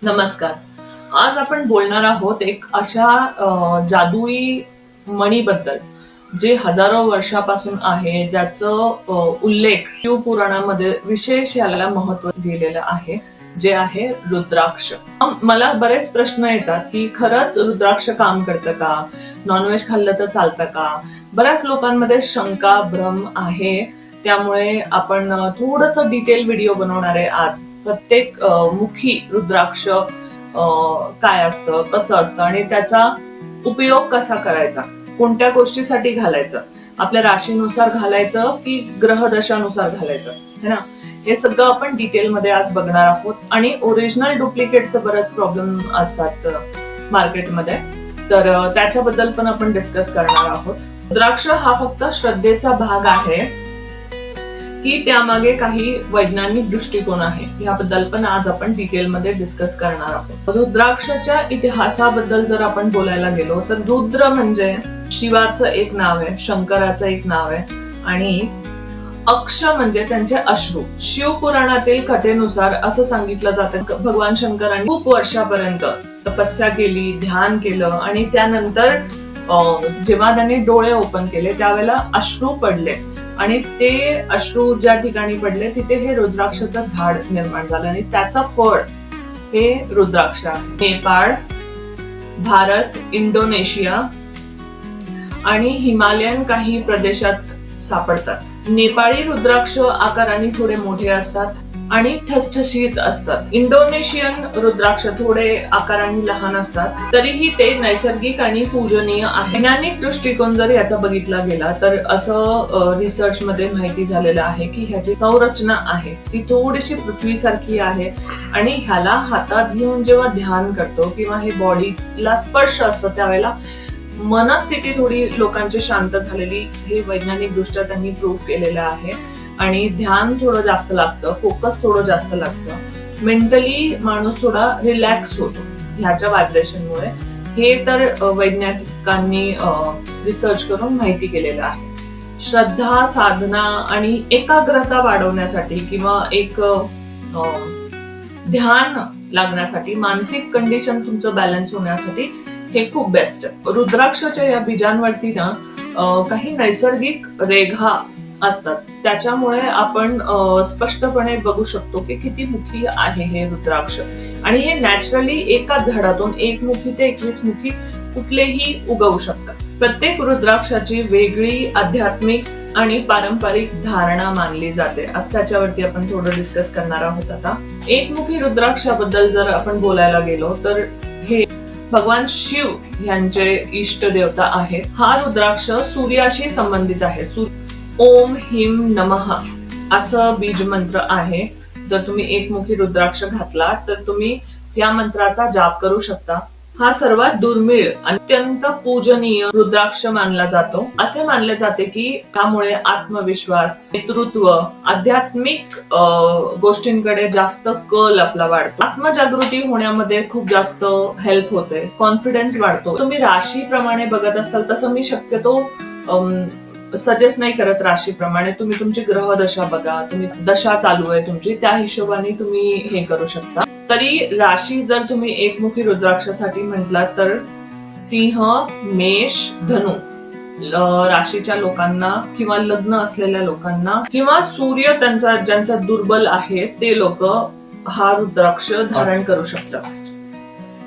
नमस्कार. आज आपण बोलणार आहोत एक अशा जादुई मणीबद्दल जे हजारो वर्षापासून आहे, ज्याचं उल्लेख शिवपुराणामध्ये विशेष याला महत्व दिलेलं आहे, जे आहे रुद्राक्ष. मला बरेच प्रश्न येतात की खरंच रुद्राक्ष काम करतं का, नॉनव्हेज खाल्लं तर चालतं का. बऱ्याच लोकांमध्ये शंका भ्रम आहे, त्यामुळे आपण थोडंसं डिटेल व्हिडिओ बनवणार आहे आज. प्रत्येक मुखी रुद्राक्ष काय असतं, कसं असतं आणि त्याचा उपयोग कसा करायचा, कोणत्या गोष्टीसाठी घालायचं, आपल्या राशीनुसार घालायचं की ग्रहदशानुसार घालायचं, है ना. हे सगळं आपण डिटेलमध्ये आज बघणार आहोत. आणि ओरिजिनल डुप्लिकेटचं बरेच प्रॉब्लेम असतात मार्केटमध्ये, तर त्याच्याबद्दल पण आपण डिस्कस करणार आहोत. रुद्राक्ष हा फक्त श्रद्धेचा भाग आहे की त्यामागे काही वैज्ञानिक दृष्टिकोन आहे, याबद्दल पण आज आपण डिटेलमध्ये डिस्कस करणार आहोत. रुद्राक्षाच्या इतिहासाबद्दल जर आपण बोलायला गेलो तर रुद्र म्हणजे शिवाचं एक नाव आहे, शंकराचं एक नाव आहे, आणि अक्ष म्हणजे त्यांचे अश्रू. शिवपुराणातील कथेनुसार असं सांगितलं जातं भगवान शंकरांनी खूप वर्षापर्यंत तपस्या केली, ध्यान केलं, आणि त्यानंतर जेव्हा त्यांनी डोळे ओपन केले त्यावेळेला अश्रू पडले, आणि ते अश्रू ज्या ठिकाणी पडले तिथे हे रुद्राक्षाचं झाड निर्माण झालं, आणि त्याचं फळ हे रुद्राक्ष आहे. नेपाळ, भारत, इंडोनेशिया आणि हिमालयन काही प्रदेशात सापडतात. नेपाळी रुद्राक्ष आकाराने थोडे मोठे असतात आणि ठसठशीत असतात. इंडोनेशियन रुद्राक्ष थोडे आकाराने लहान असतात, तरीही ते नैसर्गिक आणि पूजनीय आहे. वैज्ञानिक दृष्टिकोन जर याचा बघितला गेला तर असं रिसर्च मध्ये माहिती झालेलं आहे की ह्याची संरचना आहे ती थोडीशी पृथ्वीसारखी आहे, आणि ह्याला हातात घेऊन जेव्हा ध्यान करतो किंवा हे बॉडीला स्पर्श असतं त्यावेळेला मनस्थिती थोडी लोकांची शांत झालेली, हे वैज्ञानिक दृष्ट्या त्यांनी प्रूव्ह केलेलं आहे. आणि ध्यान थोडं जास्त लागतं, फोकस थोडं जास्त लागतं, मेंटली माणूस थोडा रिलॅक्स होतो ह्याच्या व्हायब्रेशनमुळे. हे तर वैज्ञानिकांनी रिसर्च करून माहिती केलेलं आहे. श्रद्धा, साधना आणि एकाग्रता वाढवण्यासाठी किंवा एक ध्यान लागण्यासाठी, मानसिक कंडिशन तुमचं बॅलन्स होण्यासाठी हे खूप बेस्ट. रुद्राक्षाच्या या बीजांवरती ना काही नैसर्गिक रेघा असतात, त्याच्यामुळे आपण स्पष्टपणे बघू शकतो की किती मुखी आहे हे रुद्राक्ष. आणि हे नॅचरली एकाच झाडातून 1 मुखी ते 21 मुखी कुठलेही उगवू शकतात. प्रत्येक रुद्राक्षाची वेगळी आध्यात्मिक आणि पारंपरिक धारणा मानली जाते, आज त्याच्यावरती आपण थोडं डिस्कस करणार आहोत. आता एकमुखी रुद्राक्षाबद्दल जर आपण बोलायला गेलो तर हे भगवान शिव यांचे इष्ट देवता आहेत. हा रुद्राक्ष सूर्याशी संबंधित आहे. ओम हिम नमः असं बीज मंत्र आहे. जर तुम्ही एकमुखी रुद्राक्ष घातला तर तुम्ही या मंत्राचा जाप करू शकता. हा सर्वात दुर्मिळ, अत्यंत पूजनीय रुद्राक्ष मानला जातो. असे मानले जाते की त्यामुळे आत्मविश्वास, नेतृत्व, आध्यात्मिक गोष्टींकडे जास्त कल आपला वाढतो. आत्मजागृती होण्यामध्ये खूप जास्त हेल्प होते, कॉन्फिडन्स वाढतो. तुम्ही राशीप्रमाणे बघत असाल तसं मी शक्यतो सजेस्ट नाही करत राशीप्रमाणे. तुम्ही तुमची ग्रहदशा बघा, तुम्ही दशा चालू आहे तुमची, त्या हिशोबाने तुम्ही हे करू शकता. तरी राशी जर तुम्ही एकमुखी रुद्राक्षासाठी म्हटलात तर सिंह, मेष, धनु राशीच्या लोकांना किंवा लग्न असलेल्या लोकांना किंवा सूर्य त्यांचा ज्यांचा दुर्बल आहे ते लोक हा रुद्राक्ष धारण करू शकतात.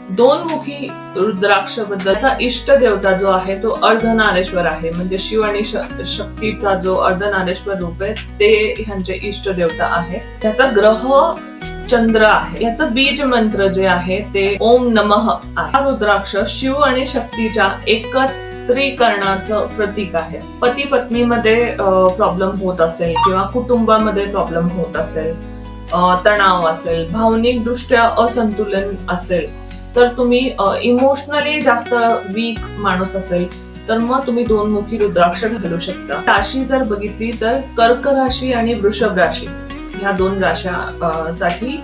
2 मुखी रुद्राक्ष बद्दलचा इष्ट देवता जो आहे तो अर्धनारेश्वर आहे, म्हणजे शिव आणि शक्तीचा जो अर्धनारेश्वर रूप आहे ते ह्यांचे इष्ट देवता आहे. त्याचा ग्रह चंद्र आहे. याचं बीज मंत्र जे आहे ते ओम नमः आहे. हा रुद्राक्ष शिव आणि शक्तीच्या एकत्रीकरणाचं प्रतीक आहे. पती पत्नीमध्ये प्रॉब्लेम होत असेल किंवा कुटुंबामध्ये प्रॉब्लेम होत असेल, तणाव असेल, भावनिक दृष्ट्या असंतुलन असेल, तर तुम्ही इमोशनली जास्त वीक माणूस असेल तर मग तुम्ही 2 मुखी रुद्राक्ष घालू शकता. राशी जर बघितली तर कर्क राशी आणि वृषभ राशी ह्या 2 राशा साठी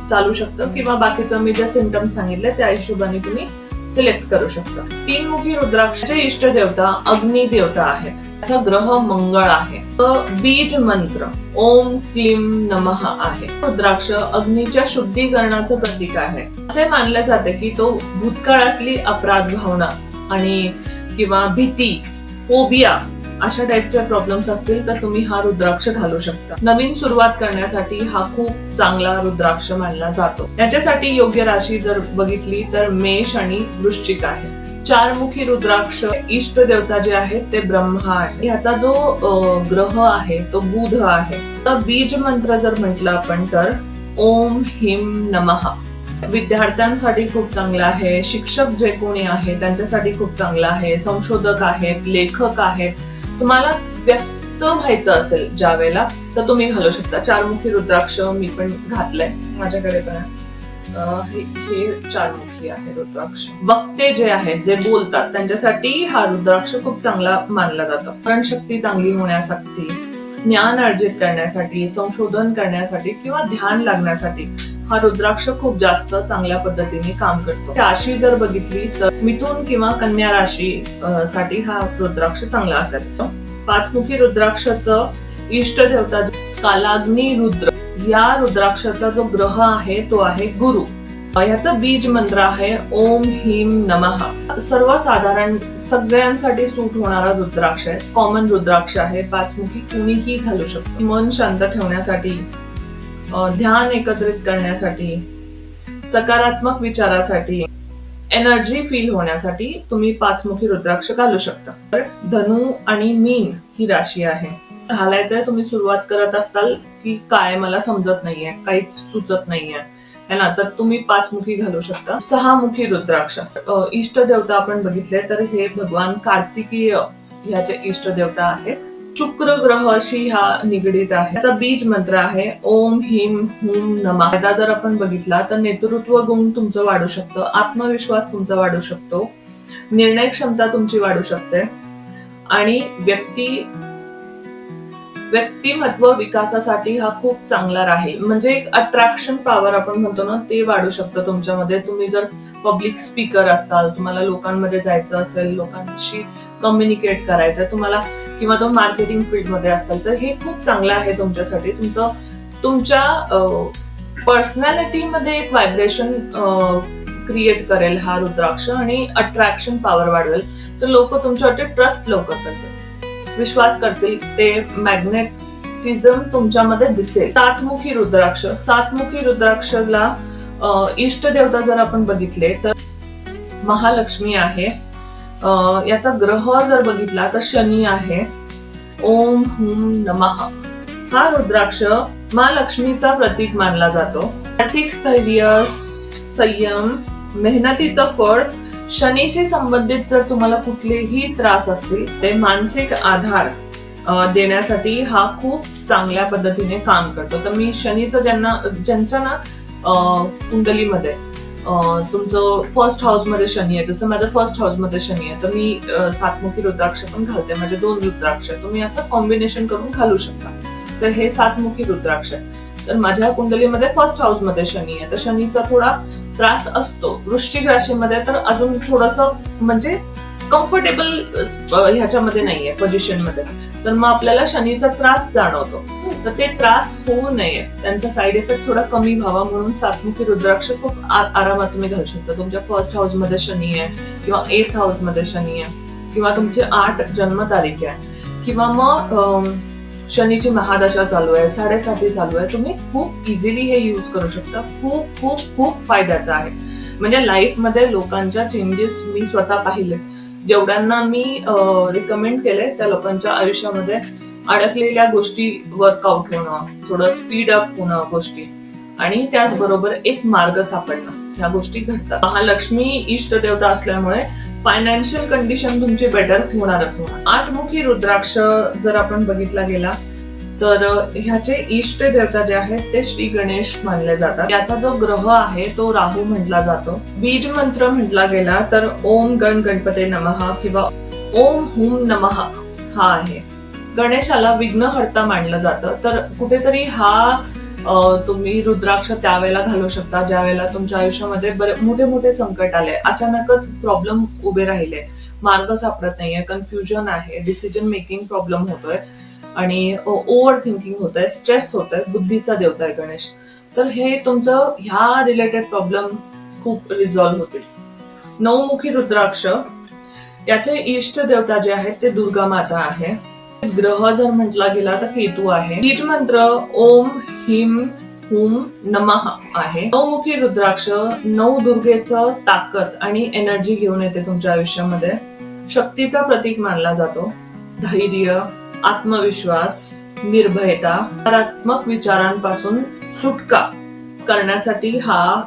चालू शकतं, किंवा बाकीचं मी जे सिम्पटम्स सांगितले त्या हिशोबाने तुम्ही सिलेक्ट करू शकता. 3 मुखी रुद्राक्षाचे इष्ट देवता अग्नी देवता आहेत. त्याचा ग्रह मंगळ आहे. बीज मंत्र ओम क्लीम नमः आहे. रुद्राक्ष अग्नीच्या शुद्धीकरणाचं प्रतीक आहे. असे मानले जाते की तो भूतकाळातली अपराध भावना आणि किंवा भीती, फोबिया अशा टाईपचे प्रॉब्लेम्स असतील तर तुम्ही हा रुद्राक्ष घालू शकता. नवीन सुरुवात करण्यासाठी हा खूप चांगला रुद्राक्ष मानला जातो. याच्यासाठी योग्य राशी जर बघितली तर मेष आणि वृश्चिक आहे. 4 मुखी रुद्राक्ष इष्ट देवता जे आहेत ते ब्रह्मा आहे. ह्याचा जो ग्रह आहे तो बुध आहे. तर बीज मंत्र जर म्हटलं आपण तर ओम ह्रीं नमः. विद्यार्थ्यांसाठी खूप चांगला आहे. शिक्षक जे कोणी आहे त्यांच्यासाठी खूप चांगला आहे. संशोधक आहेत, लेखक आहेत. तुम्हाला व्यक्त व्हायचं असेल ज्या वेळेला तर तुम्ही घालू शकता. 4 मुखी रुद्राक्ष मी पण घातलंय, माझ्याकडे पण हे 4 मुखी आहे रुद्राक्ष. वक्ते जे आहेत, जे बोलतात त्यांच्यासाठी हा रुद्राक्ष खूप चांगला मानला जातो. स्मरणशक्ती चांगली होण्यासाठी, ज्ञान अर्जित करण्यासाठी, संशोधन करण्यासाठी किंवा ध्यान लागण्यासाठी हा रुद्राक्ष खूप जास्त चांगल्या पद्धतीने काम करतो. राशी जर बघितली तर मिथुन किंवा कन्या राशी साठी हा रुद्राक्ष चांगला असेल. 5 मुखी रुद्राक्षाचं इष्ट देवता कालाग्नी रुद्र. या रुद्राक्षाचा जो ग्रह आहे तो आहे गुरु. ह्याचं बीज मंत्र आहे ओम ह्रीं नमः. सर्वसाधारण सगळ्यांसाठी सूट होणारा रुद्राक्ष आहे. कॉमन रुद्राक्ष आहे. 5 मुखी कुणीही घालू शकतो. मन शांत ठेवण्यासाठी, ध्यान एकत्रित करण्यासाठी, सकारात्मक विचारासाठी, एनर्जी फील होण्यासाठी तुम्ही 5 मुखी रुद्राक्ष घालू शकता. तर धनु आणि मीन ही राशी आहे. घालायचंय, तुम्ही सुरुवात करत असताल की काय मला समजत नाहीये, काहीच सुचत नाहीये है ना, तर तुम्ही 5 मुखी घालू शकता. 6 मुखी रुद्राक्ष इष्ट देवता आपण बघितले तर हे भगवान कार्तिकीय ह्याचे इष्ट देवता आहेत. शुक्र ग्रहाशी हा निगडीत आहे. त्याचा बीज मंत्र आहे ओम ह्रीं हूं नमः. फायदा जर आपण बघितला तर नेतृत्व गुण तुमचं वाढू शकतं, आत्मविश्वास तुमचा वाढू शकतो, निर्णय क्षमता तुमची वाढू शकते आणि व्यक्तिमत्व विकासासाठी हा खूप चांगला राहील. म्हणजे एक अट्रॅक्शन पॉवर आपण म्हणतो ना, ते वाढू शकतं तुमच्यामध्ये. तुम्ही जर पब्लिक स्पीकर असताल, तुम्हाला लोकांमध्ये जायचं असेल, लोकांशी कम्युनिकेट करायचं तुम्हाला, किंवा तो मार्केटिंग फील्ड मध्ये असताल तर हे खूप चांगलं आहे तुमच्यासाठी. तुमच्या पर्सनॅलिटी मध्ये एक व्हायब्रेशन क्रिएट करेल हा रुद्राक्ष आणि अट्रॅक्शन पॉवर वाढवेल. तर लोक तुमच्यावरती ट्रस्ट लवकर करतील, विश्वास करतील, ते मॅग्नेटिझम तुमच्यामध्ये दिसेल. 7 मुखी रुद्राक्ष. 7 मुखी रुद्राक्षला इष्ट देवता जर आपण बघितले तर महालक्ष्मी आहे. याचा ग्रह जर बघितला तर शनी आहे. ओम हुं नमः. हा रुद्राक्ष महालक्ष्मीचा प्रतीक मानला जातो. आर्थिक स्थैर्य, संयम, मेहनतीचं फळ. शनीशी संबंधित जर तुम्हाला कुठलेही त्रास असतील ते मानसिक आधार देण्यासाठी हा खूप चांगल्या पद्धतीने काम करतो. तर मी शनीचं ज्यांच्या ना कुंडलीमध्ये तुमचं फर्स्ट हाऊस मध्ये शनी आहे, जसं माझं फर्स्ट हाऊस मध्ये शनी आहे, तर मी 7 मुखी रुद्राक्ष पण घालते. माझे 2 रुद्राक्ष तुम्ही असं कॉम्बिनेशन करून घालू शकता. तर हे 7 मुखी रुद्राक्ष. तर माझ्या कुंडलीमध्ये फर्स्ट हाऊस मध्ये शनी आहे, तर शनीचा थोडा त्रास असतो. वृश्चिक राशीमध्ये तर अजून थोडस म्हणजे कम्फर्टेबल ह्याच्यामध्ये नाहीये पोझिशन मध्ये, तर मग आपल्याला शनीचा त्रास जाणवतो. तर ते त्रास होऊ नये, त्यांचा साईड इफेक्ट थोडा कमी व्हावा म्हणून 7 मुखी रुद्राक्ष खूप आरामात तुम्ही घालू शकता. तुमच्या फर्स्ट हाऊस मध्ये शनी आहे किंवा 8th हाऊस मध्ये शनी आहे किंवा तुमचे 8 जन्मतारीख आहे किंवा मग शनीची महादशा चालू आहे, 7.5 चालू आहे, तुम्ही खूप इझिली हे युज करू शकता. खूप खूप खूप फायद्याचं आहे. म्हणजे लाईफ मध्ये लोकांच्या चेंजेस मी स्वतः पाहिले. जेवढ्यांना मी रिकमेंड केले त्या लोकांच्या आयुष्यामध्ये अडकलेल्या गोष्टी वर्कआउट होणं, थोडं स्पीड अप होणं गोष्टी, आणि त्याचबरोबर एक मार्ग सापडणं, ह्या गोष्टी घडतात. महालक्ष्मी इष्ट देवता असल्यामुळे फायनान्शियल कंडिशन तुमची बेटर होणारच होणार. 8 मुखी रुद्राक्ष जर आपण बघितला गेला तर ह्याचे इष्ट देवता जे आहेत ते श्री गणेश मानले जातात. याचा जो ग्रह आहे तो राहू म्हटला जातो. बीज मंत्र म्हटला गेला तर ओम गणपते नमः किंवा ओम हुं नमः हा आहे. गणेशाला विघ्नहर्ता मानलं जातं. तर कुठेतरी हा तुम्ही रुद्राक्ष त्यावेळेला घालू शकता ज्या वेळेला तुमच्या आयुष्यामध्ये मोठे मोठे संकट आले, अचानकच प्रॉब्लेम उभे राहिले, मार्ग सापडत नाहीये, कन्फ्युजन आहे, डिसिजन मेकिंग प्रॉब्लेम होतोय आणि ओव्हर थिंकिंग होतंय, स्ट्रेस होतोय, बुद्धीचा देवता आहे गणेश. तर हे तुमचं ह्या रिलेटेड प्रॉब्लेम खूप रिझॉल्व्ह होतील. नवमुखी रुद्राक्ष याचे इष्ट देवता जे आहेत ते दुर्गा माता आहे. ग्रह जर म्हटला गेला तर केतू आहे. बीज मंत्र ओम ह्रीं हुम नमः आहे. नवमुखी रुद्राक्ष नवदुर्गेचं ताकद आणि एनर्जी घेऊन येते तुमच्या आयुष्यामध्ये. शक्तीचा प्रतीक मानला जातो. धैर्य, आत्मविश्वास, निर्भयता, सकारात्मक विचारांपासून सुटका करण्यासाठी हा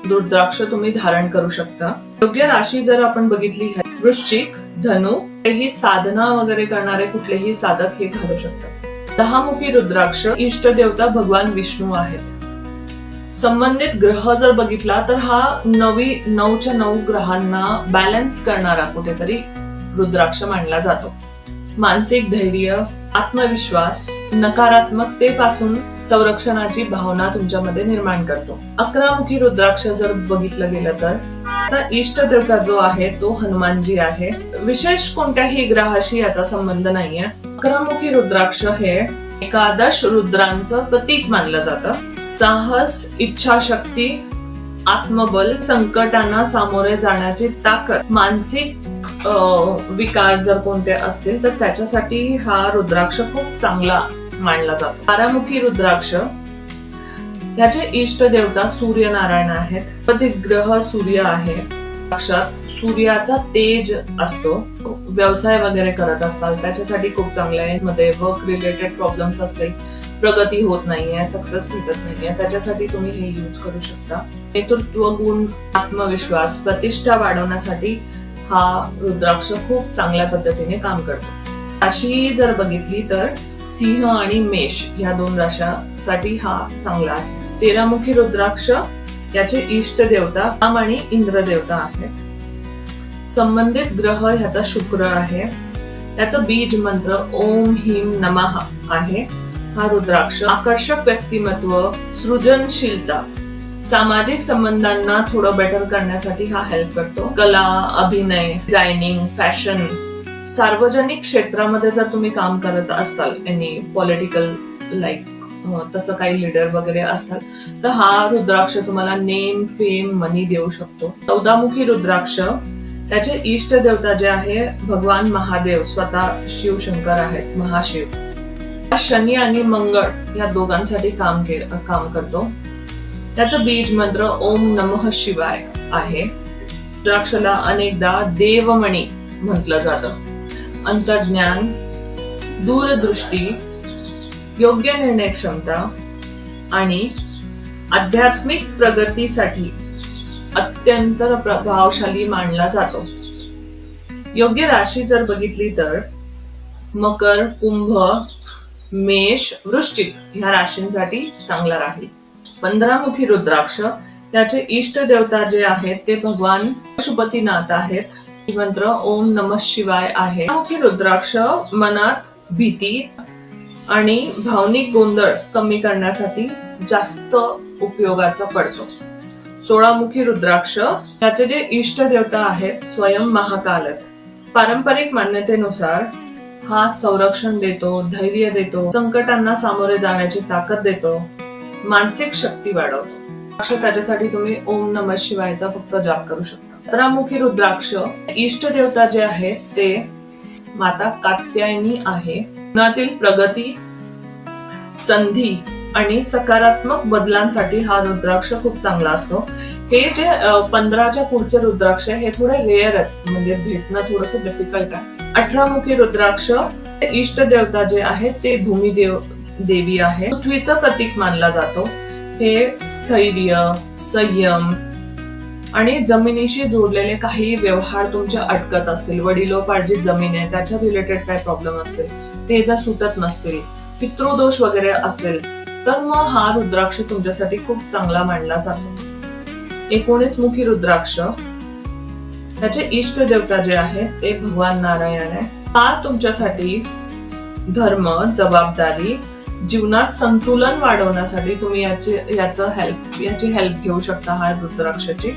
रुद्राक्ष तुम्ही धारण करू शकता. योग्य राशी जर आपण बघितली आहे वृश्चिक, धनु, ही साधना वगैरे करणारे कुठलेही साधक हे घालू शकतात. 10 मुखी रुद्राक्ष इष्ट देवता भगवान विष्णू आहेत. संबंधित ग्रह जर बघितला तर हा 9च्या 9 ग्रहांना बॅलन्स करणारा कुठेतरी रुद्राक्ष मानला जातो. मानसिक धैर्य, आत्मविश्वास, नकारात्मकतेपासून संरक्षणाची भावना तुमच्यामध्ये निर्माण करतो. 11 मुखी रुद्राक्ष जर बघितलं गेलं तर त्याचा इष्ट देवता जो आहे तो हनुमानजी आहे. विशेष कोणत्याही ग्रहाशी याचा संबंध नाहीये. 11 मुखी रुद्राक्ष हे एकादश रुद्रांचं प्रतीक मानलं जातं. साहस, इच्छाशक्ती, आत्मबल, संकटांना सामोरे जाण्याची ताकद, मानसिक विकार जर कोणते असतील तर त्याच्यासाठी हा रुद्राक्ष खूप चांगला मानला जातो. 12 मुखी रुद्राक्ष याचे इष्ट देवता सूर्यनारायण आहेत. प्रत्येक ग्रह सूर्य आहे. रुद्राक्षात सूर्याचा तेज असतो. व्यवसाय वगैरे करत असतात त्याच्यासाठी खूप चांगलं आहे. मध्ये वर्क रिलेटेड प्रॉब्लेम्स असतील, प्रगती होत नाहीये, सक्सेस भेटत नाहीये, त्याच्यासाठी तुम्ही हे यूज करू शकता. नेतृत्व गुण, आत्मविश्वास, प्रतिष्ठा वाढवण्यासाठी हा रुद्राक्ष खूप चांगल्या पद्धतीने काम करतो. राशी जर बघितली तर सिंह आणि मेष या 2 राशांसाठी हा चांगला आहे. 13 मुखी रुद्राक्ष याचे इष्ट देवता राम आणि इंद्र देवता आहेत. संबंधित ग्रह ह्याचा शुक्र आहे. याचं बीज मंत्र ओम ह्रीं नमः आहे. हा रुद्राक्ष आकर्षक व्यक्तिमत्व, सृजनशीलता, सामाजिक संबंधांना थोडं बेटर करण्यासाठी हा हेल्प करतो. कला, अभिनय, डिझायनिंग, फॅशन, सार्वजनिक क्षेत्रामध्ये जर तुम्ही काम करत असाल, एनी पॉलिटिकल लाईक तसं काही लीडर वगैरे असतात तर हा रुद्राक्ष तुम्हाला नेम, फेम, मनी देऊ शकतो. 14 मुखी रुद्राक्ष त्याचे इष्ट देवता जे आहे भगवान महादेव, स्वतः शिवशंकर आहेत, महाशिव. शनी आणि मंगळ या दोघांसाठी काम करतो. त्याचं बीज मंत्र ओम नमः शिवाय आहे. रुद्राक्षला अनेकदा देवमणी म्हटलं जातं. अंतर्ज्ञान, दूरदृष्टी, योग्य निर्णय क्षमता आणि आध्यात्मिक प्रगतीसाठी अत्यंत प्रभावशाली मानला जातो. योग्य राशी जर बघितली तर मकर, कुंभ, मेष, वृश्चिक ह्या राशींसाठी चांगला राहील. 15 मुखी रुद्राक्ष त्याचे इष्ट देवता जे आहेत ते भगवान पशुपतीनाथ आहेत. मंत्र ओम नमः शिवाय आहे. मुखी रुद्राक्ष मनात भीती आणि भावनिक गोंधळ कमी करण्यासाठी जास्त उपयोगाचा पडतो. 16 मुखी रुद्राक्ष त्याचे जे इष्ट देवता आहेत स्वयं महाकाल आहेत. पारंपरिक मान्यतेनुसार हा संरक्षण देतो, धैर्य देतो, संकटांना सामोरे जाण्याची ताकद देतो, मानसिक शक्ती वाढवतो. त्याच्यासाठी तुम्ही ओम नमः शिवायचा फक्त जाप करू शकता. 17 मुखी रुद्राक्ष इष्ट देवता जे आहे ते माता कात्यायनी आहे. जीवनातील प्रगती, संधी आणि सकारात्मक बदलांसाठी हा रुद्राक्ष खूप चांगला असतो. हे जे 15च्या पुढचे रुद्राक्ष हे थोडे रेअर आहेत, म्हणजे भेटणं थोडंसं डिफिकल्ट आहे. 18 मुखी रुद्राक्ष इष्ट देवता जे आहे ते भूमिदेव देवी आहे. पृथ्वीचं प्रतीक मानला जातो. हे स्थैर्य, संयम आणि जमिनीशी जोडलेले काही व्यवहार तुमचे अटकत असतील, वडिलोपार्जित जमीन आहे त्याच्या रिलेटेड काही प्रॉब्लेम असतील, ते जर सुटत नसतील, पितृदोष वगैरे असेल तर मग हा रुद्राक्ष तुमच्यासाठी खूप चांगला मानला जातो. 19 मुखी रुद्राक्ष त्याचे इष्ट देवता जे आहे ते भगवान नारायण आहे. हा तुमच्यासाठी धर्म, जबाबदारी जीवनात संतुलन वाढवण्यासाठी तुम्ही याची हेल्प घेऊ शकता. हा रुद्राक्षाची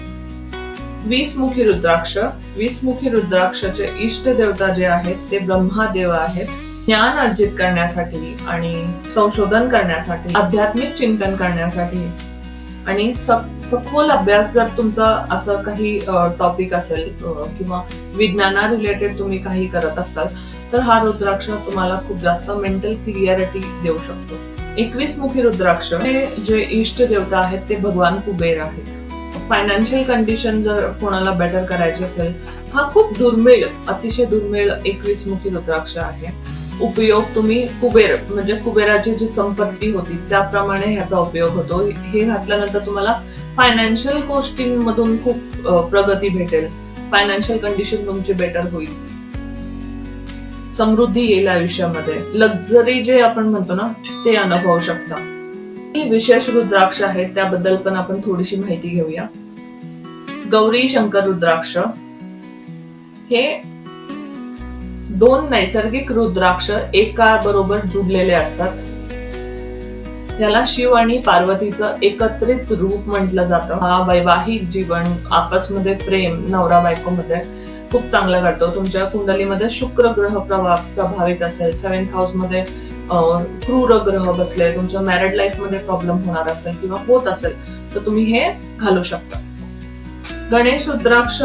20 मुखी रुद्राक्ष. 20 मुखी रुद्राक्षाचे इष्ट देवता जे आहेत ते ब्रह्मादेव आहेत. ज्ञान अर्जित करण्यासाठी आणि संशोधन करण्यासाठी, आध्यात्मिक चिंतन करण्यासाठी आणि सखोल अभ्यास, जर तुमचा असं काही टॉपिक असेल किंवा विज्ञाना रिलेटेड तुम्ही काही करत असाल तर हा रुद्राक्ष तुम्हाला खूप जास्त मेंटल क्लिअरिटी देऊ शकतो. 21 मुखी रुद्राक्ष हे जे इष्ट देवता आहेत ते भगवान कुबेर आहेत. फायनान्शियल कंडिशन जर कोणाला बेटर करायची असेल, हा खूप दुर्मिळ, अतिशय दुर्मिळ 21 मुखी रुद्राक्ष आहे. उपयोग तुम्ही कुबेर म्हणजे कुबेराची जी संपत्ती होती त्याप्रमाणे ह्याचा उपयोग होतो. हे घातल्यानंतर तुम्हाला फायनान्शियल गोष्टींमधून खूप प्रगती भेटेल. फायनान्शियल कंडिशन तुमची बेटर होईल. समृद्धी येईल आयुष्यामध्ये. लक्झरी जे आपण म्हणतो ना ते अनुभवू शकता. ही विशेष रुद्राक्ष आहेत, त्याबद्दल पण आपण थोडीशी माहिती घेऊया. गौरी शंकर रुद्राक्ष हे 2 नैसर्गिक रुद्राक्ष एका बरोबर जुडलेले असतात. याला शिव आणि पार्वतीचं एकत्रित रूप म्हटलं जातं. हा वैवाहिक जीवन, आपसमध्ये प्रेम, नवरा बायको मध्ये खूप चांगला घडतो. तुमच्या कुंडलीमध्ये शुक्र ग्रह प्रभावित असेल, 7th हाऊस मध्ये क्रूर ग्रह बसले, तुमच्या मॅरिड लाईफ मध्ये प्रॉब्लेम होणार असेल किंवा होत असेल तर तुम्ही हे घालू शकता. गणेश रुद्राक्ष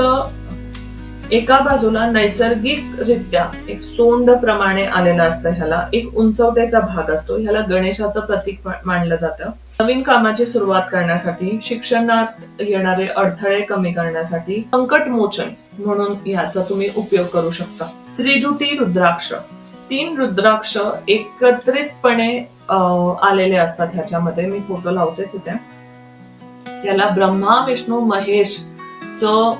एका बाजूला नैसर्गिकरित्या एक सोंड प्रमाणे आलेला असतं. ह्याला एक उंचवट्याचा भाग असतो. ह्याला गणेशाचं प्रतीक मानलं जातं. नवीन कामाची सुरुवात करण्यासाठी, शिक्षणात येणारे अडथळे कमी करण्यासाठी, संकट मोचन म्हणून याचा तुम्ही उपयोग करू शकता. त्रिजुटी रुद्राक्ष 3 रुद्राक्ष एकत्रितपणे आलेले असतात. ह्याच्यामध्ये मी फोटो लावतेच इथे. याला ब्रह्मा विष्णू महेश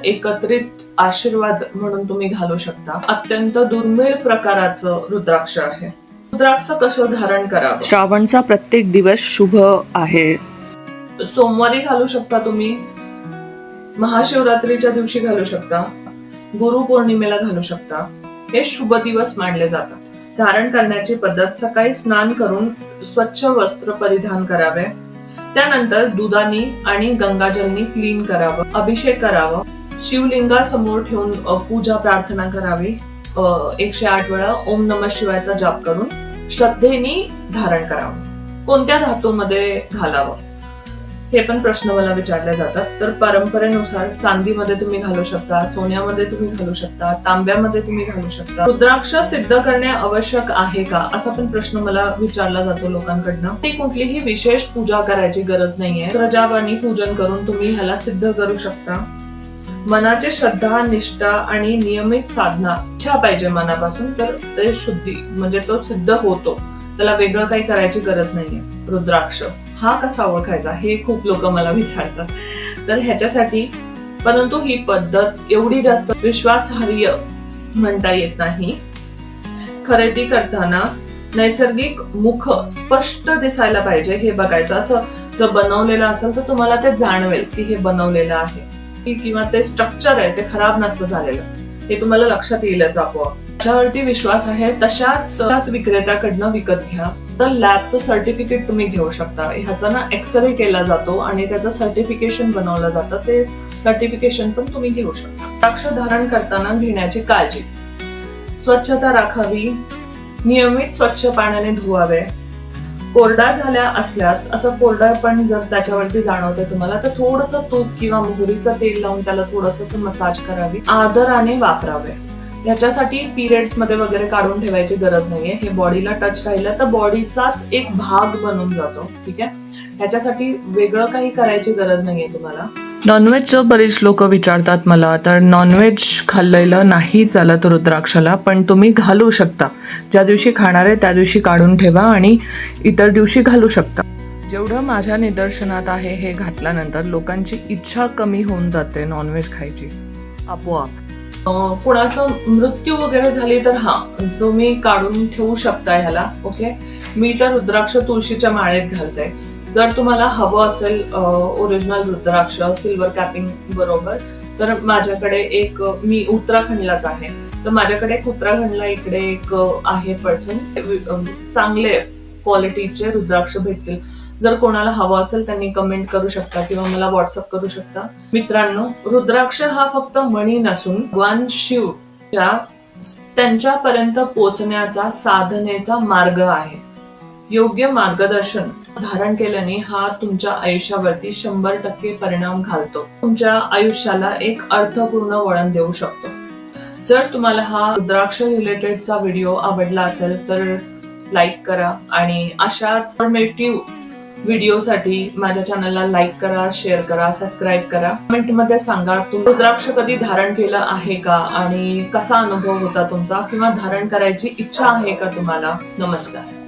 एकत्रित आशीर्वाद म्हणून तुम्ही घालू शकता. अत्यंत दुर्मिळ प्रकाराचं रुद्राक्ष आहे. रुद्राक्ष कसं धारण करावं? श्रावणचा प्रत्येक दिवस शुभ आहे. सोमवारी घालू शकता तुम्ही, महाशिवरात्रीच्या दिवशी घालू शकता, गुरुपौर्णिमेला घालू शकता. हे शुभ दिवस मानले जातात. धारण करण्याची पद्धत: सकाळी स्नान करून स्वच्छ वस्त्र परिधान करावे. त्यानंतर दुधानी आणि गंगाजलनी क्लीन करावं, अभिषेक करावं, शिवलिंगासमोर ठेवून पूजा प्रार्थना करावी. 108 वेळा ओम नमः शिवायचा जाप करून श्रद्धेने धारण करावं. कोणत्या धातूमध्ये घालावं हे पण प्रश्न मला विचारले जातात. तर परंपरेनुसार चांदीमध्ये तुम्ही घालू शकता, सोन्यामध्ये तुम्ही घालू शकता, तांब्यामध्ये तुम्ही घालू शकता. रुद्राक्ष सिद्ध करणे आवश्यक आहे का असा पण प्रश्न मला विचारला जातो लोकांकडनं. ती कुठलीही विशेष पूजा करायची गरज नाहीये. प्रजाप आणि पूजन करून तुम्ही ह्याला सिद्ध करू शकता. मनाची श्रद्धा, निष्ठा आणि नियमित साधना, इच्छा पाहिजे मनापासून, तर ते शुद्धी म्हणजे तो सिद्ध होतो. त्याला वेगळं काही करायची गरज नाहीये. रुद्राक्ष हा कसा ओळखायचा हे खूप लोक मला विचारतात. तर ह्याच्यासाठी, परंतु ही पद्धत एवढी जास्त विश्वासार्ह म्हणता येत नाही. खरेदी करताना नैसर्गिक मुख स्पष्ट दिसायला पाहिजे हे बघायचं. असं जर बनवलेलं असेल तर तुम्हाला ते जाणवेल की हे बनवलेलं आहे किंवा ते स्ट्रक्चर आहे ते खराब नसतं झालेलं, हे तुम्हाला लक्षात येईलच आपोआप. ज्याच्यावरती विश्वास आहे तशाच विक्रेत्याकडनं विकत घ्या. तर लॅबचं सर्टिफिकेट तुम्ही घेऊ शकता. ह्याचा ना एक्सरे केला जातो आणि त्याचं सर्टिफिकेशन बनवलं जातं. ते सर्टिफिकेशन पण तुम्ही घेऊ शकता. रुद्राक्ष धारण करताना घेण्याची काळजी: स्वच्छता राखावी, नियमित स्वच्छ पाण्याने धुवावे. कोरडा झाल्या असल्यास, असं कोरडा पण जर त्याच्यावरती जाणवते तुम्हाला, तर थोडंसं तूप किंवा मोहरीचं तेल लावून त्याला थोडंसं मसाज करावी. आदराने वापरावे. याच्यासाठी पिरियड्स मध्ये वगैरे काढून ठेवायची गरज नाहीये. हे बॉडीला टच राहिलं तर बॉडीचाच एक भाग बनून जातो. ठीक आहे, ह्याच्यासाठी वेगळं काही करायची गरज नाहीये तुम्हाला. नॉनव्हेजचं बरेच लोक विचारतात मला, तर नॉनव्हेज खाल्लेलं नाही चालत रुद्राक्षाला, पण तुम्ही घालू शकता. ज्या दिवशी खाणार आहे त्या दिवशी काढून ठेवा आणि इतर दिवशी घालू शकता. जेवढं माझ्या निदर्शनात आहे, हे घातल्यानंतर लोकांची इच्छा कमी होऊन जाते नॉनव्हेज खायची आपोआप. कोणाचं मृत्यू वगैरे झाली तर तुम्ही काढून ठेवू शकता ह्याला. ओके, मी तर रुद्राक्ष तुळशीच्या माळेत घालते. जर तुम्हाला हवं असेल ओरिजिनल रुद्राक्ष सिल्वर कॅपिंग बरोबर, तर माझ्याकडे मी उत्तराखंडलाच आहे, तर माझ्याकडे उत्तराखंडला इकडे एक आहे पर्सन, चांगले क्वालिटीचे रुद्राक्ष भेटतील. जर कोणाला हवं असेल त्यांनी कमेंट करू शकता किंवा मला व्हॉट्सअप करू शकता. मित्रांनो, रुद्राक्ष हा फक्त मणी नसून भगवान शिवच्या त्यांच्यापर्यंत पोहोचण्याचा साधनेचा मार्ग आहे. योग्य मार्गदर्शन धारण केल्याने हा तुमच्या आयुष्यावरती 100% परिणाम घालतो. तुमच्या आयुष्याला एक अर्थपूर्ण वळण देऊ शकतो. जर तुम्हाला हा रुद्राक्ष रिलेटेडचा व्हिडिओ आवडला असेल तर लाईक करा आणि अशाच इन्फॉर्मेटिव्ह व्हिडिओसाठी माझ्या चॅनलला लाईक करा, शेअर करा, सबस्क्राईब करा. कमेंटमध्ये सांगा तुम्ही रुद्राक्ष कधी धारण केलं आहे का आणि कसा अनुभव होता तुमचा, किंवा धारण करायची इच्छा आहे का तुम्हाला. नमस्कार.